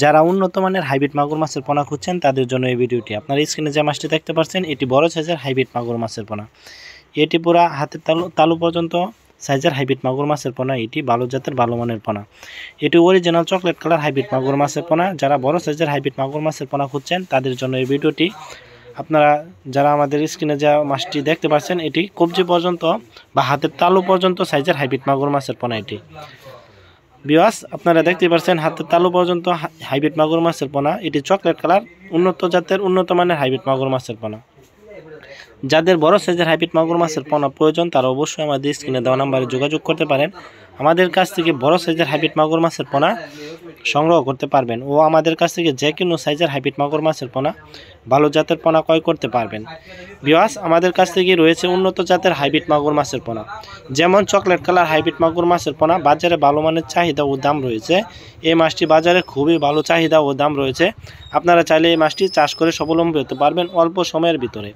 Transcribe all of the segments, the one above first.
যারা উন্নত মানের হাইব্রিড মাগুর মাছের পোনা খুঁজছেন তাদের জন্য এই ভিডিওটি। আপনারা স্ক্রিনে যে মাছটি দেখতে পাচ্ছেন এটি বড় সাইজের হাইব্রিড মাগুর মাছের পোনা। এটি পুরা হাতের তালু পর্যন্ত সাইজের হাইব্রিড মাগুর মাছের পোনা। এটি ভালো জাতের ভালো মানের পোনা। এটি অরিজিনাল চকলেট কালার হাইব্রিড মাগুর মাছের পোনা। যারা বড় সাইজের হাইব্রিড মাগুর মাছের পোনা খুঁজছেন তাদের জন্য এই ভিডিওটি। আপনারা যারা আমাদের স্ক্রিনে যে মাছটি দেখতে পাচ্ছেন এটি কবজি পর্যন্ত বা হাতের তালু পর্যন্ত সাইজের হাইব্রিড মাগুর মাছের পোনা। এটি ভিউয়ার্স আপনারা দেখতে পাচ্ছেন হাতের তালু পর্যন্ত হাইব্রিড মাগুর মাছের পোনা। এটি চকলেট কালার উন্নত জাতের উন্নত মানের হাইব্রিড মাগুর মাছের পোনা। যাদের বড় সাইজের হাইব্রিড মাগুর মাছের পোনা প্রয়োজন তারা অবশ্যই আমাদের স্ক্রিনে দেওয়া নাম্বারে যোগাযোগ করতে পারেন। আমাদের কাছ থেকে বড় সাইজের হাইব্রিড মাগুর মাছের পোনা সংগ্রহ করতে পারবেন ও আমাদের কাছ থেকে যে কোনো সাইজের হাইব্রিড মাগুর মাছের পোনা ভালো জাতের পোনা ক্রয় করতে পারবেন। ভিউয়ার্স আমাদের কাছ থেকে রয়েছে উন্নত জাতের হাইব্রিড মাগুর মাছের পোনা, যেমন চকলেট কালার হাইব্রিড মাগুর মাছের পোনা। বাজারে ভালো মানের চাহিদা ও দাম রয়েছে। এই মাছটি বাজারে খুবই ভালো চাহিদা ও দাম রয়েছে। আপনারা চাইলে এই মাছটি চাষ করে স্বাবলম্বী হতে পারবেন অল্প সময়ের ভিতরে।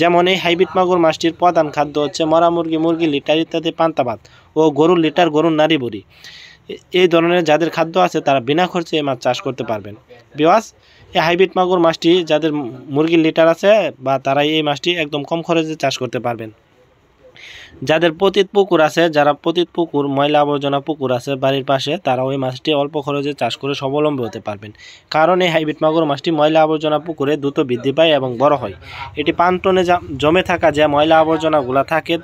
যেমন এই হাইব্রিড মাগুর মাছটির প্রধান খাদ্য হচ্ছে মরা মুরগি লিটার ইত্যাদি পান্তা ভাত ও গরুর লিটার গরুর নাড়ি বড়ি। এই ধরনের যাদের খাদ্য আছে তারা বিনা খরচে এই মাছ চাষ করতে পারবেন। ভিউয়ার্স এই হাইব্রিড মাগুর মাছটি যাদের মুরগির লিটার আছে বা তারা এই মাছটি একদম কম খরচে চাষ করতে পারবেন। যাদের পতিত পুকুর আছে, যারা পতিত পুকুর ময়লা আবর্জনা পুকুর আছে বাড়ির পাশে, তারা ওই মাছটি অল্প খরচে চাষ করে স্বাবলম্বী হতে পারবেন। কারণ এই হাইব্রিড মাগুর মাছটি ময়লা আবর্জনা পুকুরে দ্রুত বৃদ্ধি পায় এবং বড় হয়। এটি পান্টনে জমে থাকা যে ময়লা আবর্জনাগুলা থাকে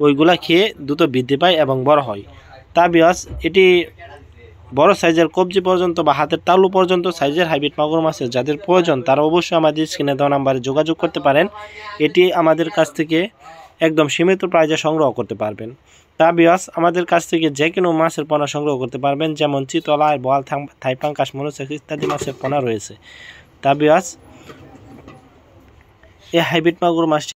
ওইগুলা খেয়ে দ্রুত বৃদ্ধি পায় এবং বড় হয়। তা ভিউয়ার্স এটি বড় সাইজের কবজি পর্যন্ত বা হাতের তালু পর্যন্ত সাইজের হাইব্রিড মাগুর মাছের যাদের প্রয়োজন তারা অবশ্যই আমাদের স্ক্রিনে দেওয়া নাম্বারে যোগাযোগ করতে পারেন। এটি আমাদের কাছ থেকে একদম সীমিত প্রাইজে সংগ্রহ করতে পারবেন। তা ভিউয়ার্স আমাদের কাছ থেকে যে কোনো মাছের পোনা সংগ্রহ করতে পারবেন, যেমন চিতলা, বোয়াল, থাই পাঙ্গাস, মরিচ ইত্যাদি মাছের পোনা রয়েছে। তা ভিউয়ার্স এই হাইব্রিড মাগুর মাছটি